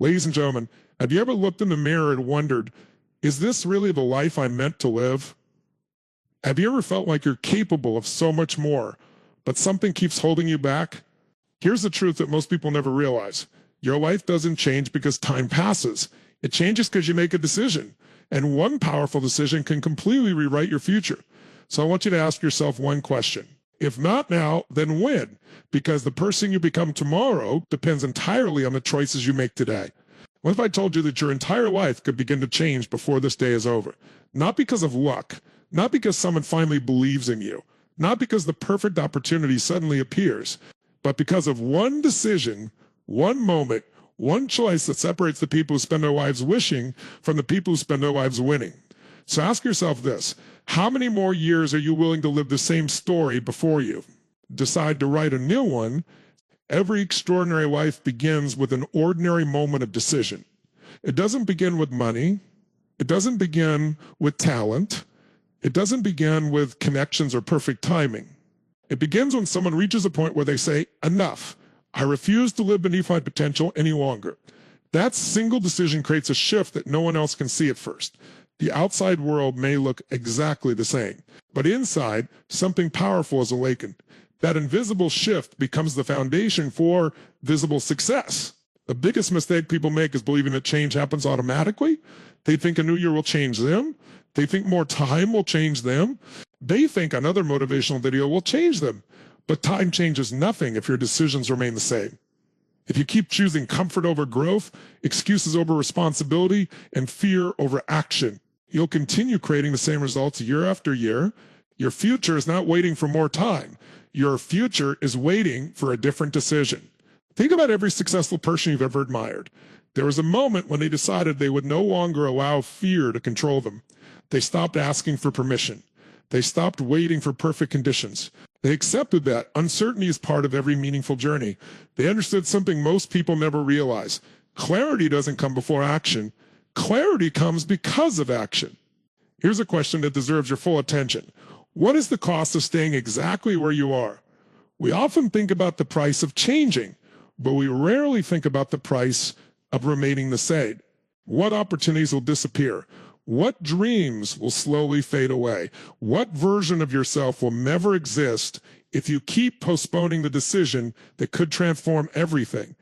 Ladies and gentlemen, have you ever looked in the mirror and wondered, is this really the life I'm meant to live? Have you ever felt like you're capable of so much more, but something keeps holding you back? Here's the truth that most people never realize. Your life doesn't change because time passes. It changes because you make a decision. And one powerful decision can completely rewrite your future. So I want you to ask yourself one question. If not now, then when? Because the person you become tomorrow depends entirely on the choices you make today. What if I told you that your entire life could begin to change before this day is over? Not because of luck, not because someone finally believes in you, not because the perfect opportunity suddenly appears, but because of one decision, one moment, one choice that separates the people who spend their lives wishing from the people who spend their lives winning. So ask yourself this: how many more years are you willing to live the same story before you decide to write a new one? Every extraordinary life begins with an ordinary moment of decision. It doesn't begin with money. It doesn't begin with talent. It doesn't begin with connections or perfect timing. It begins when someone reaches a point where they say, enough. I refuse to live beneath my potential any longer. That single decision creates a shift that no one else can see at first. The outside world may look exactly the same, but inside, something powerful is awakened. That invisible shift becomes the foundation for visible success. The biggest mistake people make is believing that change happens automatically. They think a new year will change them. They think more time will change them. They think another motivational video will change them. But time changes nothing if your decisions remain the same. If you keep choosing comfort over growth, excuses over responsibility, and fear over action, you'll continue creating the same results year after year. Your future is not waiting for more time. Your future is waiting for a different decision. Think about every successful person you've ever admired. There was a moment when they decided they would no longer allow fear to control them. They stopped asking for permission. They stopped waiting for perfect conditions. They accepted that uncertainty is part of every meaningful journey. They understood something most people never realize. Clarity doesn't come before action. Clarity comes because of action. Here's a question that deserves your full attention. What is the cost of staying exactly where you are? We often think about the price of changing, but we rarely think about the price of remaining the same. What opportunities will disappear? What dreams will slowly fade away? What version of yourself will never exist if you keep postponing the decision that could transform everything?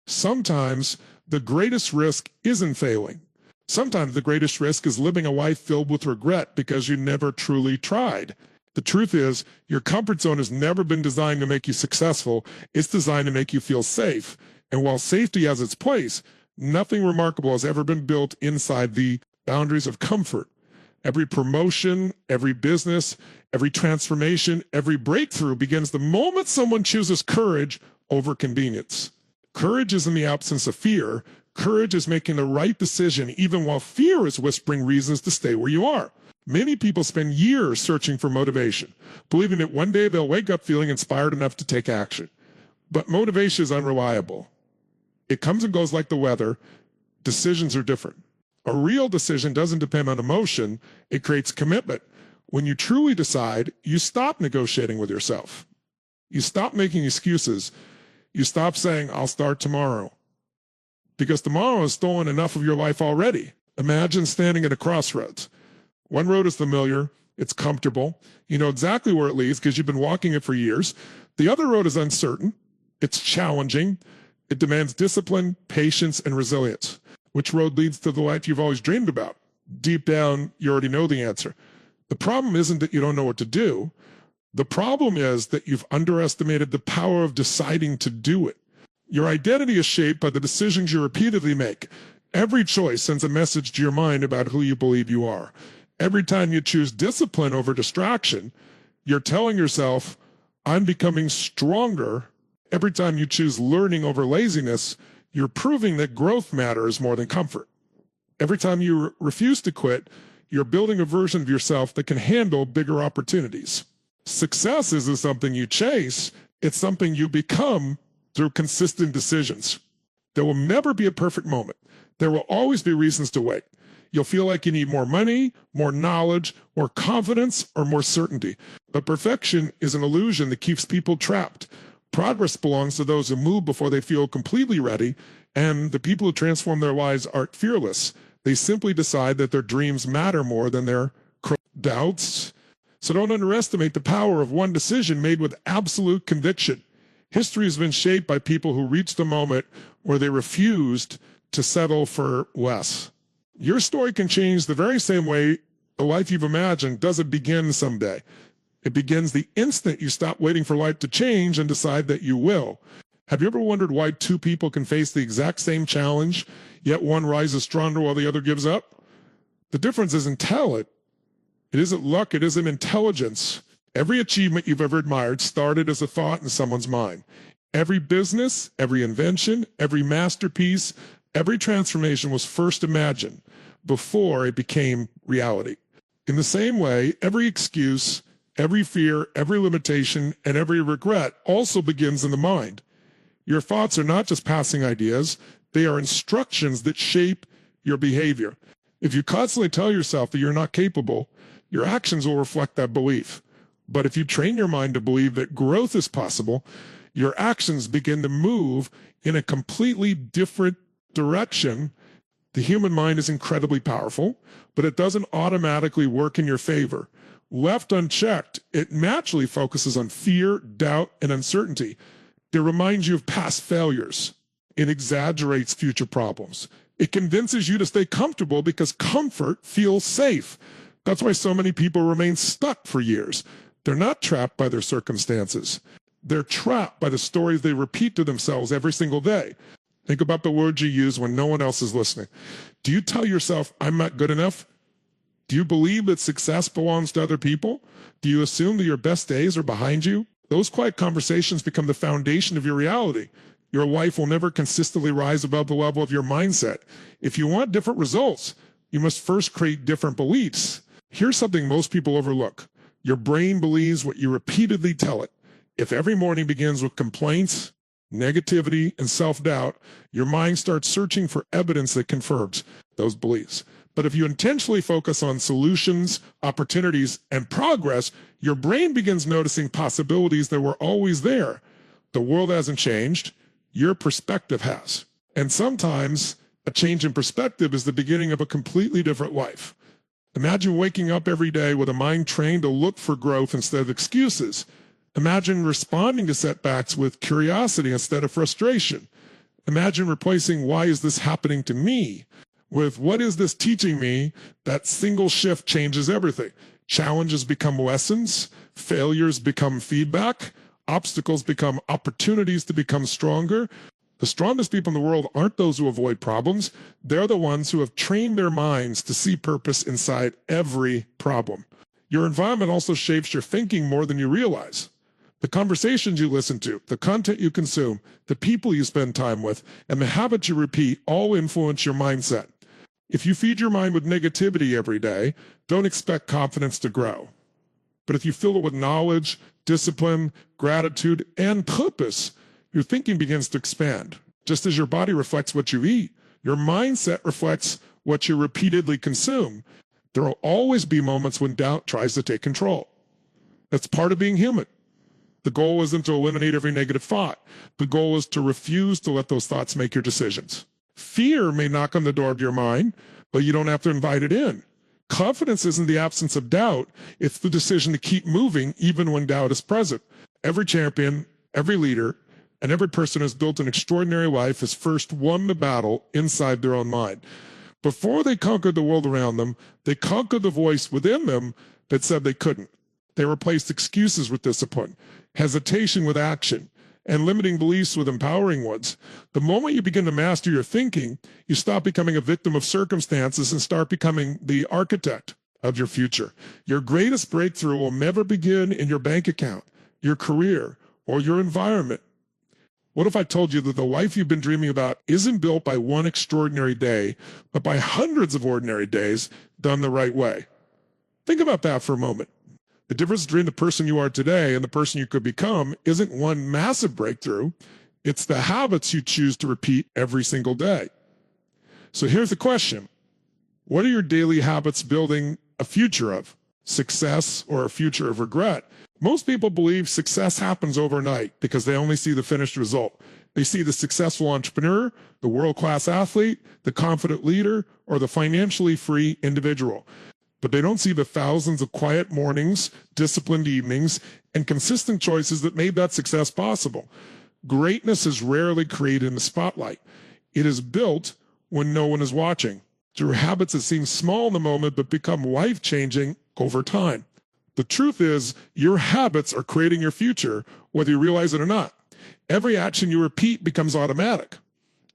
Sometimes the greatest risk isn't failing. Sometimes the greatest risk is living a life filled with regret because you never truly tried. The truth is, your comfort zone has never been designed to make you successful. It's designed to make you feel safe. And while safety has its place, nothing remarkable has ever been built inside the boundaries of comfort. Every promotion, every business, every transformation, every breakthrough begins the moment someone chooses courage over convenience. Courage is in the absence of fear. Courage is making the right decision even while fear is whispering reasons to stay where you are. Many people spend years searching for motivation, believing that one day they'll wake up feeling inspired enough to take action. But motivation is unreliable. It comes and goes like the weather. Decisions are different. A real decision doesn't depend on emotion. It creates commitment. When you truly decide, you stop negotiating with yourself. You stop making excuses. You stop saying, I'll start tomorrow. Because tomorrow has stolen enough of your life already. Imagine standing at a crossroads. One road is familiar. It's comfortable. You know exactly where it leads because you've been walking it for years. The other road is uncertain. It's challenging. It demands discipline, patience, and resilience. Which road leads to the life you've always dreamed about? Deep down, you already know the answer. The problem isn't that you don't know what to do. The problem is that you've underestimated the power of deciding to do it. Your identity is shaped by the decisions you repeatedly make. Every choice sends a message to your mind about who you believe you are. Every time you choose discipline over distraction, you're telling yourself, I'm becoming stronger. Every time you choose learning over laziness, you're proving that growth matters more than comfort. Every time you refuse to quit, you're building a version of yourself that can handle bigger opportunities. Success isn't something you chase. It's something you become through consistent decisions. There will never be a perfect moment. There will always be reasons to wait. You'll feel like you need more money, more knowledge, more confidence, or more certainty. But perfection is an illusion that keeps people trapped. Progress belongs to those who move before they feel completely ready, And the people who transform their lives aren't fearless. They simply decide that their dreams matter more than their doubts. So don't underestimate the power of one decision made with absolute conviction. History has been shaped by people who reached the moment where they refused to settle for less. Your story can change the very same way the life you've imagined doesn't begin someday. It begins the instant you stop waiting for life to change and decide that you will. Have you ever wondered why two people can face the exact same challenge, yet one rises stronger while the other gives up? The difference isn't talent. It isn't luck. It isn't intelligence. Every achievement you've ever admired started as a thought in someone's mind. Every business, every invention, every masterpiece, every transformation was first imagined before it became reality. In the same way, every excuse, every fear, every limitation, and every regret also begins in the mind. Your thoughts are not just passing ideas, they are instructions that shape your behavior. If you constantly tell yourself that you're not capable, your actions will reflect that belief. But if you train your mind to believe that growth is possible, your actions begin to move in a completely different direction. The human mind is incredibly powerful, but it doesn't automatically work in your favor. Left unchecked, it naturally focuses on fear, doubt, and uncertainty. It reminds you of past failures. It exaggerates future problems. It convinces you to stay comfortable because comfort feels safe. That's why so many people remain stuck for years. They're not trapped by their circumstances. They're trapped by the stories they repeat to themselves every single day. Think about the words you use when no one else is listening. Do you tell yourself, I'm not good enough? Do you believe that success belongs to other people? Do you assume that your best days are behind you? Those quiet conversations become the foundation of your reality. Your life will never consistently rise above the level of your mindset. If you want different results, you must first create different beliefs. Here's something most people overlook. Your brain believes what you repeatedly tell it. If every morning begins with complaints, negativity, and self-doubt, your mind starts searching for evidence that confirms those beliefs. But if you intentionally focus on solutions, opportunities, and progress, your brain begins noticing possibilities that were always there. The world hasn't changed. Your perspective has. And sometimes a change in perspective is the beginning of a completely different life. Imagine waking up every day with a mind trained to look for growth instead of excuses. Imagine responding to setbacks with curiosity instead of frustration. Imagine replacing "why is this happening to me?" with "what is this teaching me?" That single shift changes everything. Challenges become lessons, failures become feedback, obstacles become opportunities to become stronger. The strongest people in the world aren't those who avoid problems. They're the ones who have trained their minds to see purpose inside every problem. Your environment also shapes your thinking more than you realize. The conversations you listen to, the content you consume, the people you spend time with, and the habits you repeat all influence your mindset. If you feed your mind with negativity every day, don't expect confidence to grow. But if you fill it with knowledge, discipline, gratitude, and purpose, your thinking begins to expand. Just as your body reflects what you eat, your mindset reflects what you repeatedly consume. There will always be moments when doubt tries to take control. That's part of being human. The goal isn't to eliminate every negative thought. The goal is to refuse to let those thoughts make your decisions. Fear may knock on the door of your mind, but you don't have to invite it in. Confidence isn't the absence of doubt. It's the decision to keep moving even when doubt is present. Every champion, every leader, and every person who's built an extraordinary life has first won the battle inside their own mind. Before they conquered the world around them, they conquered the voice within them that said they couldn't. They replaced excuses with discipline, hesitation with action, and limiting beliefs with empowering ones. The moment you begin to master your thinking, you stop becoming a victim of circumstances and start becoming the architect of your future. Your greatest breakthrough will never begin in your bank account, your career, or your environment. What if I told you that the life you've been dreaming about isn't built by one extraordinary day, but by hundreds of ordinary days done the right way? Think about that for a moment. The difference between the person you are today and the person you could become isn't one massive breakthrough. It's the habits you choose to repeat every single day. So here's the question. What are your daily habits building a future of? Success or a future of regret? Most people believe success happens overnight because they only see the finished result. They see the successful entrepreneur, the world-class athlete, the confident leader, or the financially free individual. But they don't see the thousands of quiet mornings, disciplined evenings, and consistent choices that made that success possible. Greatness is rarely created in the spotlight. It is built when no one is watching, through habits that seem small in the moment but become life-changing over time. The truth is, your habits are creating your future, whether you realize it or not. Every action you repeat becomes automatic.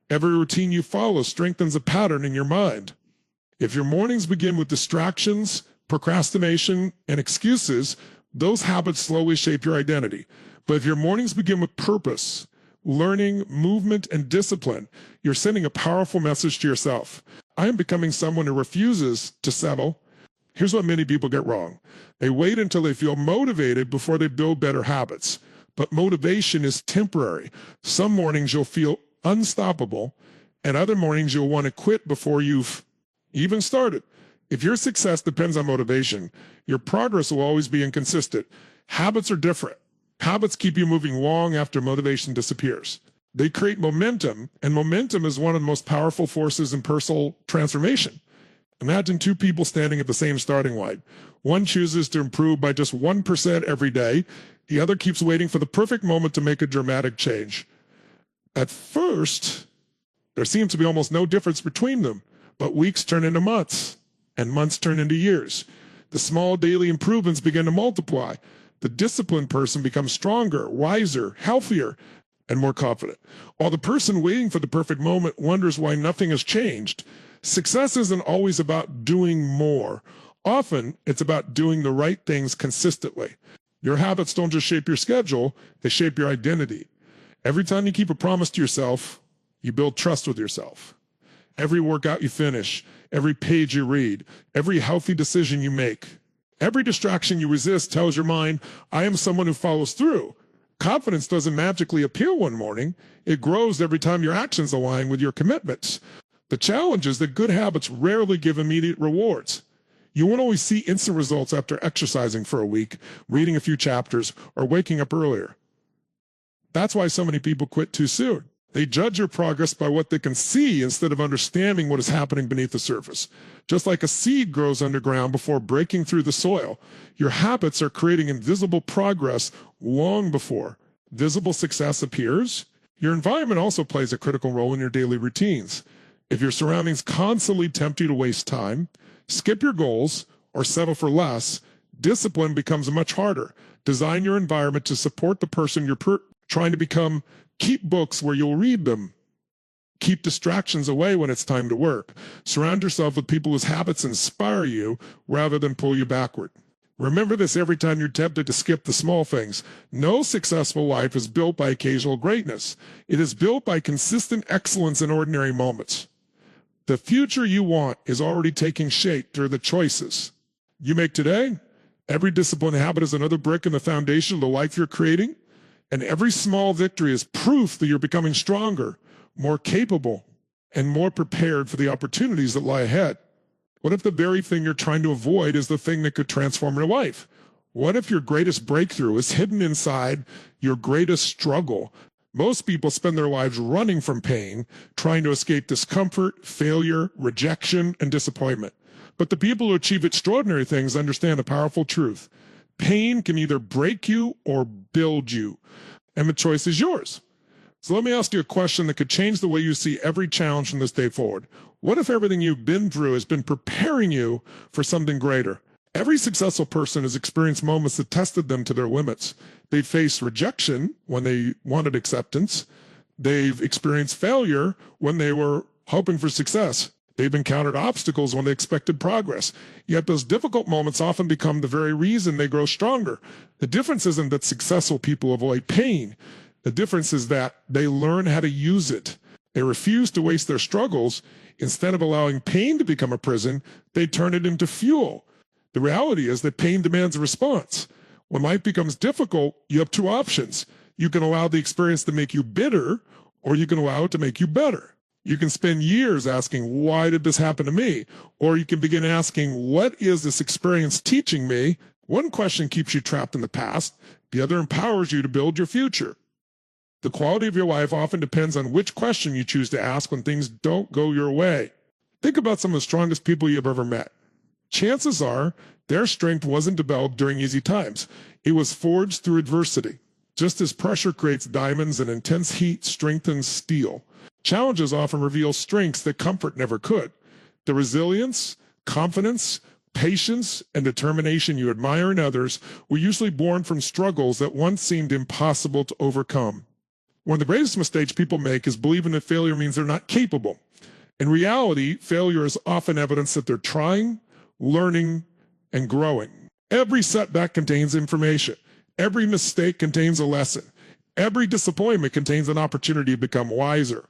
Every routine you follow strengthens a pattern in your mind. If your mornings begin with distractions, procrastination, and excuses, those habits slowly shape your identity. But if your mornings begin with purpose, learning, movement, and discipline, you're sending a powerful message to yourself. I am becoming someone who refuses to settle. Here's what many people get wrong. They wait until they feel motivated before they build better habits. But motivation is temporary. Some mornings you'll feel unstoppable, and other mornings you'll want to quit before you've even started. If your success depends on motivation, your progress will always be inconsistent. Habits are different. Habits keep you moving long after motivation disappears. They create momentum, and momentum is one of the most powerful forces in personal transformation. Imagine two people standing at the same starting line. One chooses to improve by just 1% every day. The other keeps waiting for the perfect moment to make a dramatic change. At first, there seems to be almost no difference between them, but weeks turn into months, and months turn into years. The small daily improvements begin to multiply. The disciplined person becomes stronger, wiser, healthier, and more confident, while the person waiting for the perfect moment wonders why nothing has changed. Success isn't always about doing more. Often, it's about doing the right things consistently. Your habits don't just shape your schedule, they shape your identity. Every time you keep a promise to yourself, you build trust with yourself. Every workout you finish, every page you read, every healthy decision you make, every distraction you resist tells your mind, I am someone who follows through. Confidence doesn't magically appear one morning. It grows every time your actions align with your commitments. The challenge is that good habits rarely give immediate rewards. You won't always see instant results after exercising for a week, reading a few chapters, or waking up earlier. That's why so many people quit too soon. They judge your progress by what they can see instead of understanding what is happening beneath the surface. Just like a seed grows underground before breaking through the soil, your habits are creating invisible progress long before visible success appears. Your environment also plays a critical role in your daily routines. If your surroundings constantly tempt you to waste time, skip your goals, or settle for less, discipline becomes much harder. Design your environment to support the person you're trying to become. Keep books where you'll read them. Keep distractions away when it's time to work. Surround yourself with people whose habits inspire you rather than pull you backward. Remember this every time you're tempted to skip the small things. No successful life is built by occasional greatness. It is built by consistent excellence in ordinary moments. The future you want is already taking shape through the choices you make today. Every disciplined habit is another brick in the foundation of the life you're creating. And every small victory is proof that you're becoming stronger, more capable, and more prepared for the opportunities that lie ahead. What if the very thing you're trying to avoid is the thing that could transform your life? What if your greatest breakthrough is hidden inside your greatest struggle? Most people spend their lives running from pain, trying to escape discomfort, failure, rejection, and disappointment. But the people who achieve extraordinary things understand a powerful truth. Pain can either break you or build you, and the choice is yours. So let me ask you a question that could change the way you see every challenge from this day forward. What if everything you've been through has been preparing you for something greater? Every successful person has experienced moments that tested them to their limits. They faced rejection when they wanted acceptance. They've experienced failure when they were hoping for success. They've encountered obstacles when they expected progress. Yet those difficult moments often become the very reason they grow stronger. The difference isn't that successful people avoid pain. The difference is that they learn how to use it. They refuse to waste their struggles. Instead of allowing pain to become a prison, they turn it into fuel. The reality is that pain demands a response. When life becomes difficult, you have two options. You can allow the experience to make you bitter, or you can allow it to make you better. You can spend years asking, why did this happen to me? Or you can begin asking, what is this experience teaching me? One question keeps you trapped in the past. The other empowers you to build your future. The quality of your life often depends on which question you choose to ask when things don't go your way. Think about some of the strongest people you've ever met. Chances are their strength wasn't developed during easy times. It was forged through adversity. Just as pressure creates diamonds and intense heat strengthens steel, challenges often reveal strengths that comfort never could. The resilience, confidence, patience, and determination you admire in others were usually born from struggles that once seemed impossible to overcome. One of the greatest mistakes people make is believing that failure means they're not capable. In reality, failure is often evidence that they're trying, learning, and growing. Every setback contains information. Every mistake contains a lesson. Every disappointment contains an opportunity to become wiser.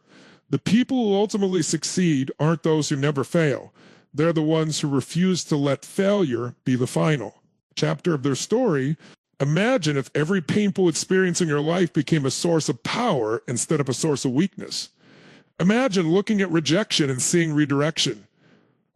The people who ultimately succeed aren't those who never fail. They're the ones who refuse to let failure be the final chapter of their story. Imagine if every painful experience in your life became a source of power instead of a source of weakness. Imagine looking at rejection and seeing redirection.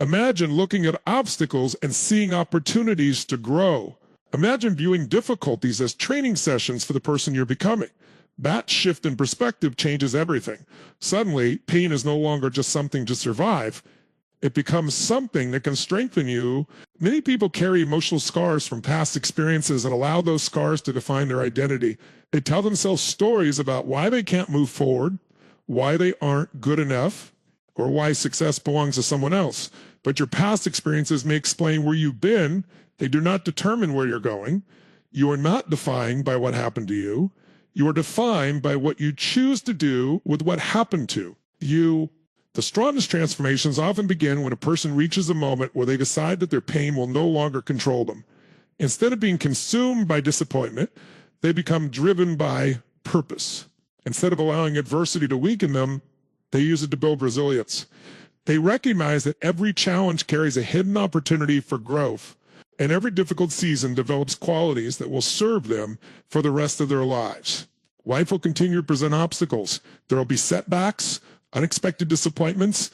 Imagine looking at obstacles and seeing opportunities to grow. Imagine viewing difficulties as training sessions for the person you're becoming. That shift in perspective changes everything. Suddenly, pain is no longer just something to survive. It becomes something that can strengthen you. Many people carry emotional scars from past experiences and allow those scars to define their identity. They tell themselves stories about why they can't move forward, why they aren't good enough, or why success belongs to someone else. But your past experiences may explain where you've been. They do not determine where you're going. You are not defined by what happened to you. You are defined by what you choose to do with what happened to you. The strongest transformations often begin when a person reaches a moment where they decide that their pain will no longer control them. Instead of being consumed by disappointment, they become driven by purpose. Instead of allowing adversity to weaken them, they use it to build resilience. They recognize that every challenge carries a hidden opportunity for growth, and every difficult season develops qualities that will serve them for the rest of their lives. Life will continue to present obstacles. There will be setbacks, unexpected disappointments,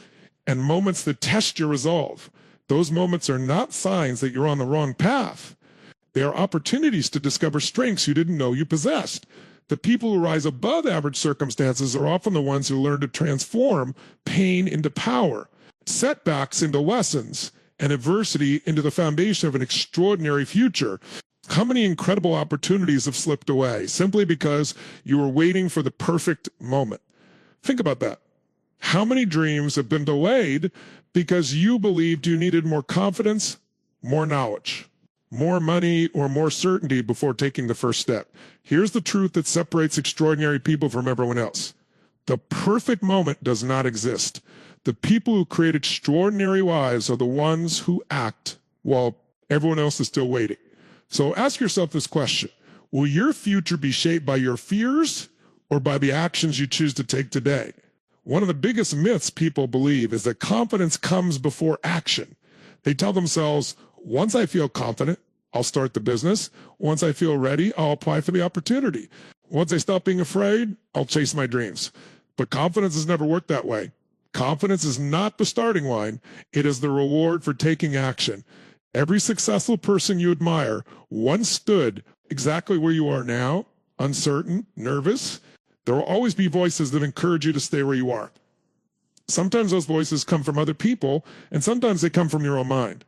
and moments that test your resolve. Those moments are not signs that you're on the wrong path. They are opportunities to discover strengths you didn't know you possessed. The people who rise above average circumstances are often the ones who learn to transform pain into power, setbacks into lessons, and adversity into the foundation of an extraordinary future. How many incredible opportunities have slipped away simply because you were waiting for the perfect moment? Think about that. How many dreams have been delayed because you believed you needed more confidence, more knowledge, more money, or more certainty before taking the first step? Here's the truth that separates extraordinary people from everyone else. The perfect moment does not exist. The people who create extraordinary lives are the ones who act while everyone else is still waiting. So ask yourself this question. Will your future be shaped by your fears or by the actions you choose to take today? One of the biggest myths people believe is that confidence comes before action. They tell themselves, once I feel confident, I'll start the business. Once I feel ready, I'll apply for the opportunity. Once I stop being afraid, I'll chase my dreams. But confidence has never worked that way. Confidence is not the starting line. It is the reward for taking action. Every successful person you admire once stood exactly where you are now, uncertain, nervous. There will always be voices that encourage you to stay where you are. Sometimes those voices come from other people, and sometimes they come from your own mind.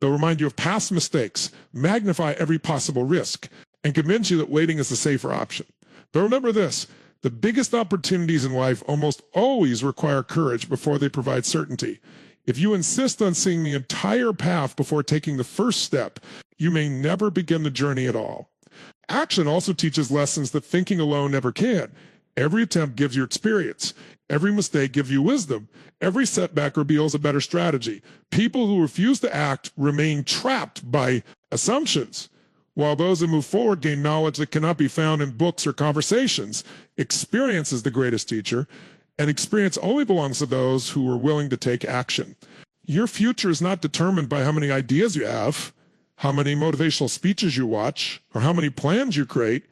They'll remind you of past mistakes, magnify every possible risk, and convince you that waiting is the safer option. But remember this, the biggest opportunities in life almost always require courage before they provide certainty. If you insist on seeing the entire path before taking the first step, you may never begin the journey at all. Action also teaches lessons that thinking alone never can. Every attempt gives you experience. Every mistake gives you wisdom. Every setback reveals a better strategy. People who refuse to act remain trapped by assumptions, while those that move forward gain knowledge that cannot be found in books or conversations. Experience is the greatest teacher, and experience only belongs to those who are willing to take action. Your future is not determined by how many ideas you have, how many motivational speeches you watch, or how many plans you create.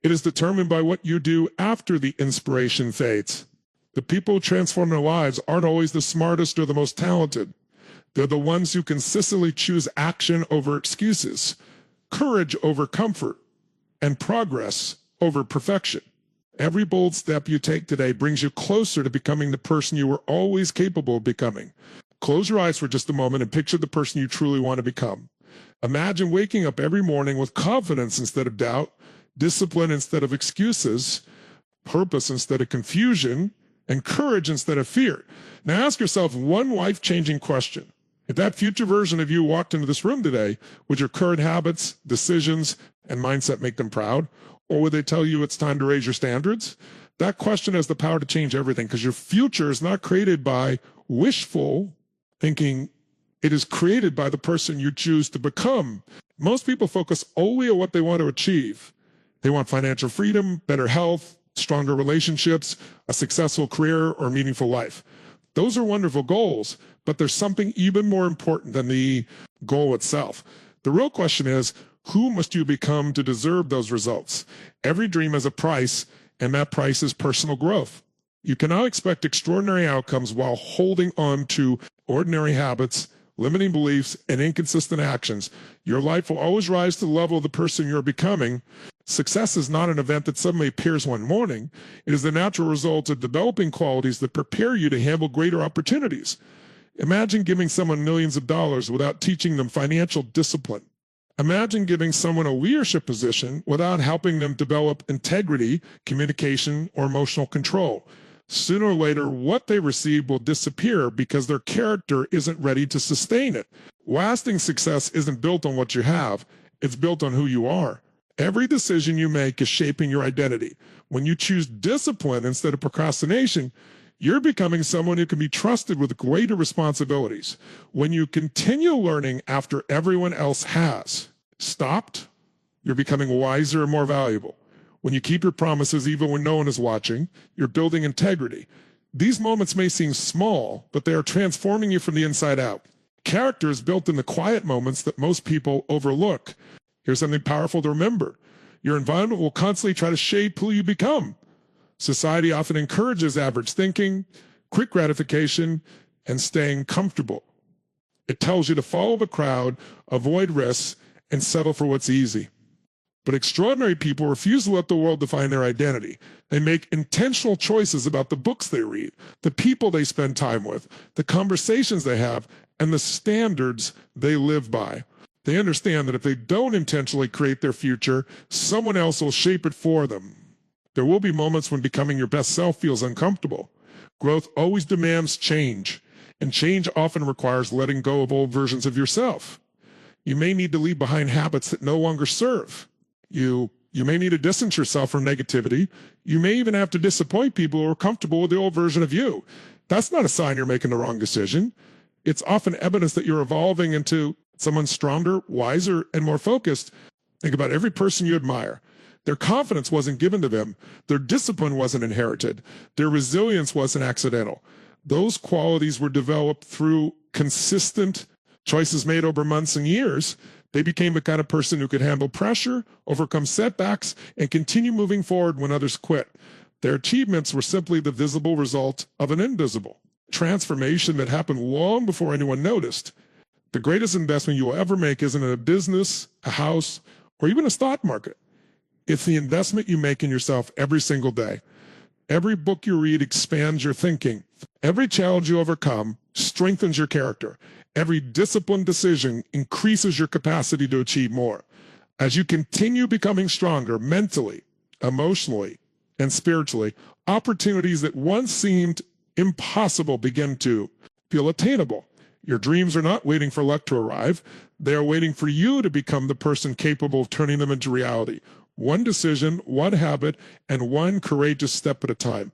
It is determined by what you do after the inspiration fades. The people who transform their lives aren't always the smartest or the most talented. They're the ones who consistently choose action over excuses, courage over comfort, and progress over perfection. Every bold step you take today brings you closer to becoming the person you were always capable of becoming. Close your eyes for just a moment and picture the person you truly want to become. Imagine waking up every morning with confidence instead of doubt, discipline instead of excuses, purpose instead of confusion, and courage instead of fear. Now ask yourself one life-changing question. If that future version of you walked into this room today, would your current habits, decisions, and mindset make them proud? Or would they tell you it's time to raise your standards? That question has the power to change everything, because your future is not created by wishful thinking. It is created by the person you choose to become. Most people focus only on what they want to achieve. They want financial freedom, better health, stronger relationships, a successful career, or meaningful life. Those are wonderful goals, but there's something even more important than the goal itself. The real question is, who must you become to deserve those results? Every dream has a price, and that price is personal growth. You cannot expect extraordinary outcomes while holding on to ordinary habits, limiting beliefs, and inconsistent actions. Your life will always rise to the level of the person you're becoming. Success is not an event that suddenly appears one morning. It is the natural result of developing qualities that prepare you to handle greater opportunities. Imagine giving someone millions of dollars without teaching them financial discipline. Imagine giving someone a leadership position without helping them develop integrity, communication, or emotional control. Sooner or later, what they receive will disappear because their character isn't ready to sustain it. Lasting success isn't built on what you have. It's built on who you are. Every decision you make is shaping your identity. When you choose discipline instead of procrastination, you're becoming someone who can be trusted with greater responsibilities. When you continue learning after everyone else has stopped, you're becoming wiser and more valuable. When you keep your promises even when no one is watching, you're building integrity. These moments may seem small, but they are transforming you from the inside out. Character is built in the quiet moments that most people overlook. Here's something powerful to remember. Your environment will constantly try to shape who you become. Society often encourages average thinking, quick gratification, and staying comfortable. It tells you to follow the crowd, avoid risks, and settle for what's easy. But extraordinary people refuse to let the world define their identity. They make intentional choices about the books they read, the people they spend time with, the conversations they have, and the standards they live by. They understand that if they don't intentionally create their future, someone else will shape it for them. There will be moments when becoming your best self feels uncomfortable. Growth always demands change, and change often requires letting go of old versions of yourself. You may need to leave behind habits that no longer serve. You may need to distance yourself from negativity. You may even have to disappoint people who are comfortable with the old version of you. That's not a sign you're making the wrong decision. It's often evidence that you're evolving into someone stronger, wiser, and more focused. Think about every person you admire. Their confidence wasn't given to them. Their discipline wasn't inherited. Their resilience wasn't accidental. Those qualities were developed through consistent choices made over months and years. They became the kind of person who could handle pressure, overcome setbacks, and continue moving forward when others quit. Their achievements were simply the visible result of an invisible transformation that happened long before anyone noticed. The greatest investment you will ever make isn't in a business, a house, or even a stock market. It's the investment you make in yourself every single day. Every book you read expands your thinking. Every challenge you overcome strengthens your character. Every disciplined decision increases your capacity to achieve more. As you continue becoming stronger mentally, emotionally, and spiritually, opportunities that once seemed impossible begin to feel attainable. Your dreams are not waiting for luck to arrive. They are waiting for you to become the person capable of turning them into reality. One decision, one habit, and one courageous step at a time.